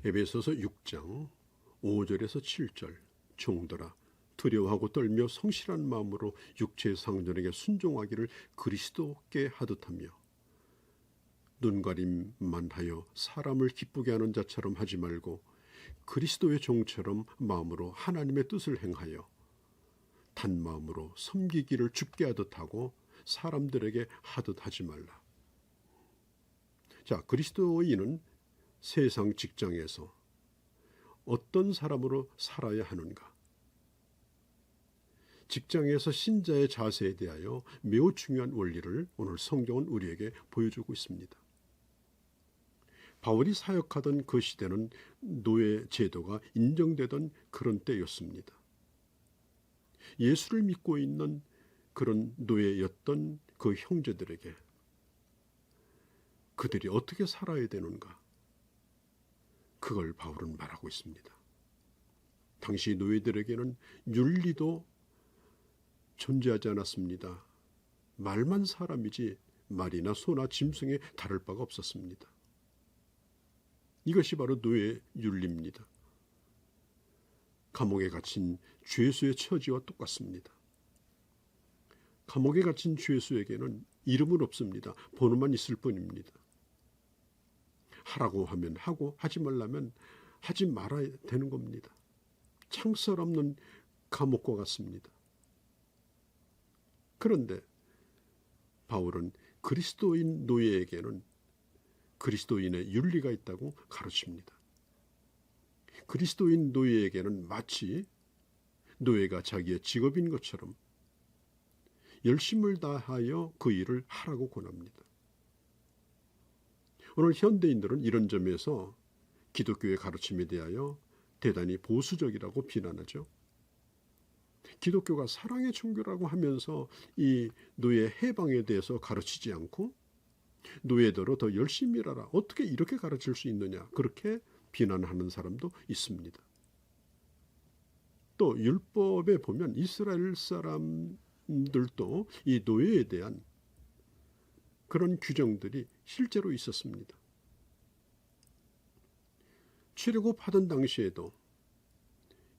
에베소서 6장 5절에서 7절. 종들아, 두려워하고 떨며 성실한 마음으로 육체의 상전에게 순종하기를 그리스도께 하듯하며, 눈가림만 하여 사람을 기쁘게 하는 자처럼 하지 말고 그리스도의 종처럼 마음으로 하나님의 뜻을 행하여 단 마음으로 섬기기를 주께 하듯 하고 사람들에게 하듯 하지 말라. 자, 그리스도인은 세상 직장에서 어떤 사람으로 살아야 하는가? 직장에서 신자의 자세에 대하여 매우 중요한 원리를 오늘 성경은 우리에게 보여주고 있습니다. 바울이 사역하던 그 시대는 노예 제도가 인정되던 그런 때였습니다. 예수를 믿고 있는 그런 노예였던 그 형제들에게 그들이 어떻게 살아야 되는가? 그걸 바울은 말하고 있습니다. 당시 노예들에게는 윤리도 존재하지 않았습니다. 말만 사람이지 말이나 소나 짐승에 다를 바가 없었습니다. 이것이 바로 노예 윤리입니다. 감옥에 갇힌 죄수의 처지와 똑같습니다. 감옥에 갇힌 죄수에게는 이름은 없습니다. 번호만 있을 뿐입니다. 하라고 하면 하고 하지 말라면 하지 말아야 되는 겁니다. 창살 없는 감옥과 같습니다. 그런데 바울은 그리스도인 노예에게는 그리스도인의 윤리가 있다고 가르칩니다. 그리스도인 노예에게는 마치 노예가 자기의 직업인 것처럼 열심을 다하여 그 일을 하라고 권합니다. 오늘 현대인들은 이런 점에서 기독교의 가르침에 대하여 대단히 보수적이라고 비난하죠. 기독교가 사랑의 종교라고 하면서 이 노예 해방에 대해서 가르치지 않고 노예대로 더 열심히 일하라. 어떻게 이렇게 가르칠 수 있느냐. 그렇게 비난하는 사람도 있습니다. 또 율법에 보면 이스라엘 사람들도 이 노예에 대한 그런 규정들이 실제로 있었습니다. 출애굽하던 당시에도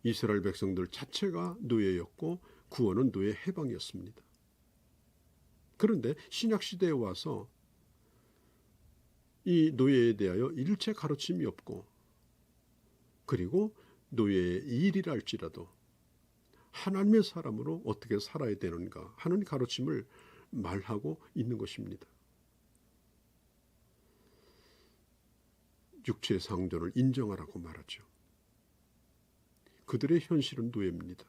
이스라엘 백성들 자체가 노예였고 구원은 노예 해방이었습니다. 그런데 신약시대에 와서 이 노예에 대하여 일체 가르침이 없고 그리고 노예의 일이라 할지라도 하나님의 사람으로 어떻게 살아야 되는가 하는 가르침을 말하고 있는 것입니다. 육체의 상전을 인정하라고 말하죠. 그들의 현실은 노예입니다.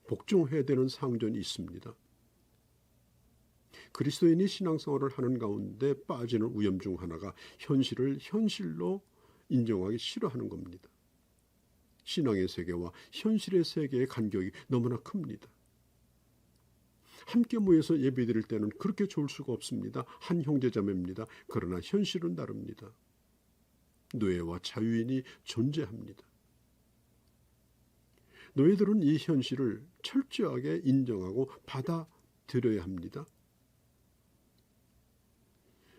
복종해야 되는 상전이 있습니다. 그리스도인이 신앙생활을 하는 가운데 빠지는 위험 중 하나가 현실을 현실로 인정하기 싫어하는 겁니다. 신앙의 세계와 현실의 세계의 간격이 너무나 큽니다. 함께 모여서 예배드릴 때는 그렇게 좋을 수가 없습니다. 한 형제자매입니다. 그러나 현실은 다릅니다. 노예와 자유인이 존재합니다. 노예들은 이 현실을 철저하게 인정하고 받아들여야 합니다.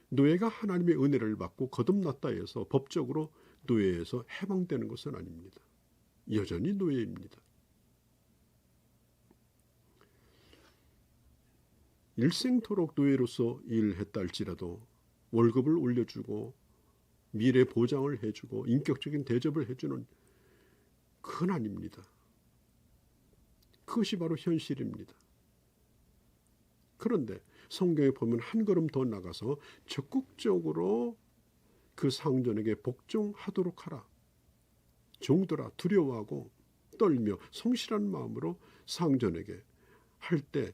노예가 하나님의 은혜를 받고 거듭났다 해서 법적으로 노예에서 해방되는 것은 아닙니다. 여전히 노예입니다. 일생토록 노예로서 일했다 할지라도 월급을 올려주고 미래 보장을 해주고 인격적인 대접을 해주는 그건 아닙니다. 그것이 바로 현실입니다. 그런데 성경에 보면 한 걸음 더 나가서 적극적으로 그 상전에게 복종하도록 하라. 종들아 두려워하고 떨며 성실한 마음으로 상전에게 할 때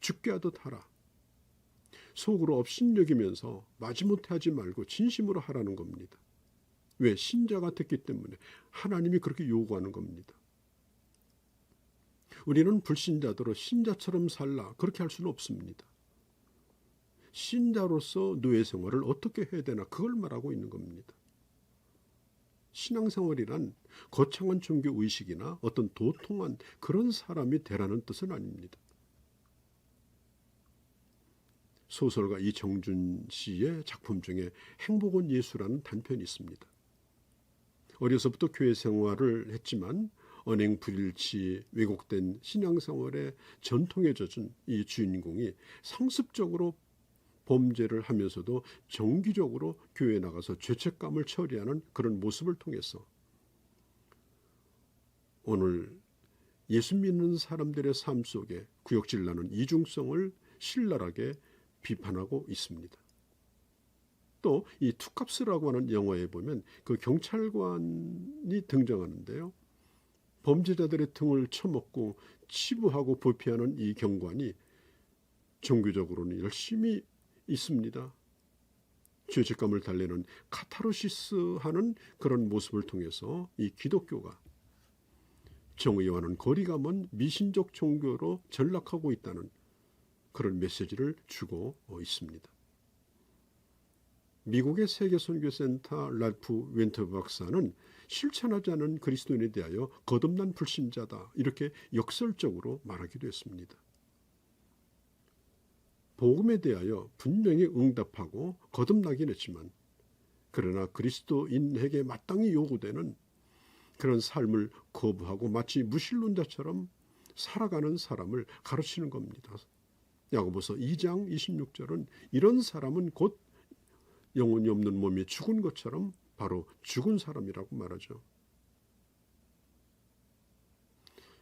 죽게 하듯 하라. 속으로 업신여기면서 마지못해 하지 말고 진심으로 하라는 겁니다. 왜? 신자가 됐기 때문에 하나님이 그렇게 요구하는 겁니다. 우리는 불신자들로 신자처럼 살라 그렇게 할 수는 없습니다. 신자로서 노예 생활을 어떻게 해야 되나 그걸 말하고 있는 겁니다. 신앙생활이란 거창한 종교의식이나 어떤 도통한 그런 사람이 되라는 뜻은 아닙니다. 소설가 이정준 씨의 작품 중에 행복은 예수라는 단편이 있습니다. 어려서부터 교회 생활을 했지만 언행 불일치, 왜곡된 신앙생활의 전통에 젖은 이 주인공이 상습적으로 범죄를 하면서도 정기적으로 교회에 나가서 죄책감을 처리하는 그런 모습을 통해서 오늘 예수 믿는 사람들의 삶 속에 구역질나는 이중성을 신랄하게 비판하고 있습니다. 또 이 투캅스라고 하는 영화에 보면 그 경찰관이 등장하는데요. 범죄자들의 등을 쳐먹고 치부하고 보피하는 이 경관이 종교적으로는 열심히 있습니다. 죄책감을 달래는 카타르시스하는 그런 모습을 통해서 이 기독교가 정의와는 거리가 먼 미신적 종교로 전락하고 있다는 그런 메시지를 주고 있습니다. 미국의 세계선교센터 랄프 웬터 박사는 실천하지 않은 그리스도인에 대하여 거듭난 불신자다 이렇게 역설적으로 말하기도 했습니다. 복음에 대하여 분명히 응답하고 거듭나긴 했지만 그러나 그리스도인에게 마땅히 요구되는 그런 삶을 거부하고 마치 무신론자처럼 살아가는 사람을 가르치는 겁니다. 야고보서 2장 26절은 이런 사람은 곧 영혼이 없는 몸이 죽은 것처럼 바로 죽은 사람이라고 말하죠.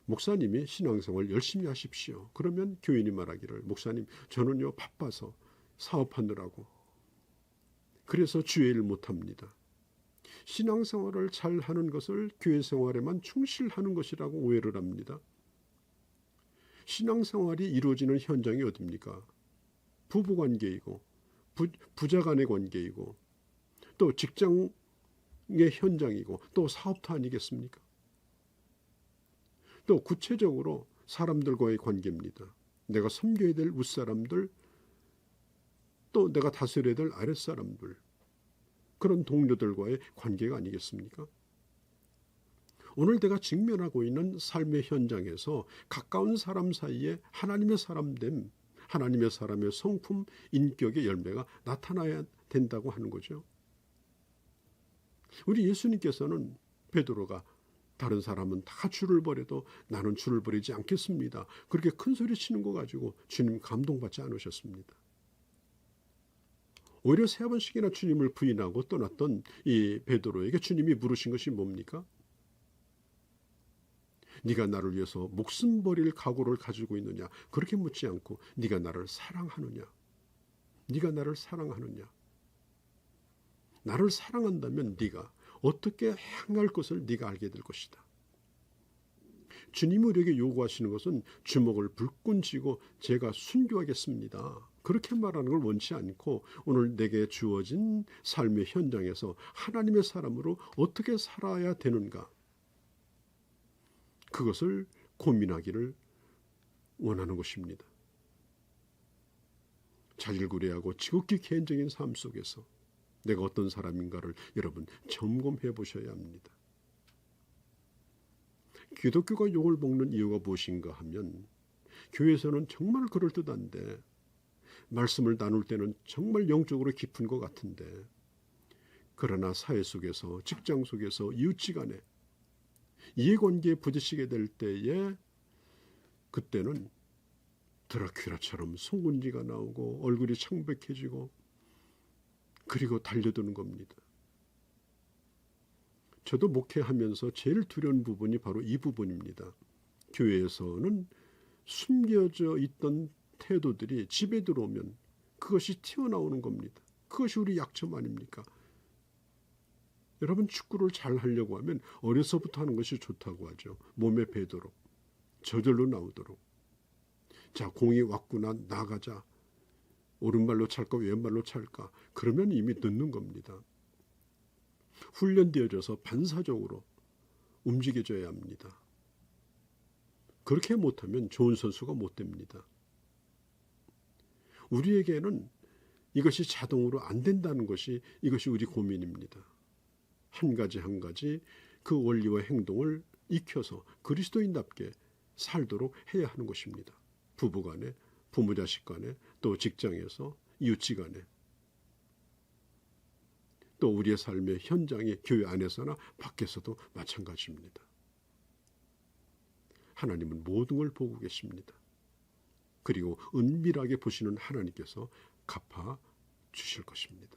목사님이 신앙생활 열심히 하십시오. 그러면 교인이 말하기를 목사님 저는요 바빠서 사업하느라고 그래서 주의를 못합니다. 신앙생활을 잘하는 것을 교회생활에만 충실하는 것이라고 오해를 합니다. 신앙생활이 이루어지는 현장이 어딥니까? 부부관계이고 부자간의 관계이고 또 직장의 현장이고 또 사업도 아니겠습니까? 또 구체적으로 사람들과의 관계입니다. 내가 섬겨야 될 윗사람들 또 내가 다스려야 될 아랫사람들 그런 동료들과의 관계가 아니겠습니까? 오늘 내가 직면하고 있는 삶의 현장에서 가까운 사람 사이에 하나님의 사람됨 하나님의 사람의 성품, 인격의 열매가 나타나야 된다고 하는 거죠. 우리 예수님께서는 베드로가 다른 사람은 다 줄을 버려도 나는 줄을 버리지 않겠습니다. 그렇게 큰 소리 치는 거 가지고 주님 감동받지 않으셨습니다. 오히려 3번씩이나 주님을 부인하고 떠났던 이 베드로에게 주님이 물으신 것이 뭡니까? 네가 나를 위해서 목숨 버릴 각오를 가지고 있느냐? 그렇게 묻지 않고 네가 나를 사랑하느냐? 네가 나를 사랑하느냐? 나를 사랑한다면 네가 어떻게 행할 것을 네가 알게 될 것이다. 주님이 우리에게 요구하시는 것은 주먹을 불끈 쥐고 제가 순교하겠습니다. 그렇게 말하는 걸 원치 않고 오늘 내게 주어진 삶의 현장에서 하나님의 사람으로 어떻게 살아야 되는가? 그것을 고민하기를 원하는 것입니다. 자질구레하고 지극히 개인적인 삶 속에서 내가 어떤 사람인가를 여러분 점검해 보셔야 합니다. 기독교가 욕을 먹는 이유가 무엇인가 하면 교회에서는 정말 그럴듯한데 말씀을 나눌 때는 정말 영적으로 깊은 것 같은데 그러나 사회 속에서 직장 속에서 이웃지간에 이해관계에 부딪히게 될 때에 그때는 드라큘라처럼 송곳니가 나오고 얼굴이 창백해지고 그리고 달려드는 겁니다. 저도 목회하면서 제일 두려운 부분이 바로 이 부분입니다. 교회에서는 숨겨져 있던 태도들이 집에 들어오면 그것이 튀어나오는 겁니다. 그것이 우리 약점 아닙니까? 여러분 축구를 잘 하려고 하면 어려서부터 하는 것이 좋다고 하죠. 몸에 배도록 저절로 나오도록. 자, 공이 왔구나 나가자. 오른발로 찰까 왼발로 찰까. 그러면 이미 늦는 겁니다. 훈련되어져서 반사적으로 움직여져야 합니다. 그렇게 못하면 좋은 선수가 못 됩니다. 우리에게는 이것이 자동으로 안 된다는 것이 이것이 우리 고민입니다. 한 가지 한 가지 그 원리와 행동을 익혀서 그리스도인답게 살도록 해야 하는 것입니다. 부부간에, 부모자식 간에, 또 직장에서, 이웃지간에. 또 우리의 삶의 현장에 교회 안에서나 밖에서도 마찬가지입니다. 하나님은 모든 걸 보고 계십니다. 그리고 은밀하게 보시는 하나님께서 갚아 주실 것입니다.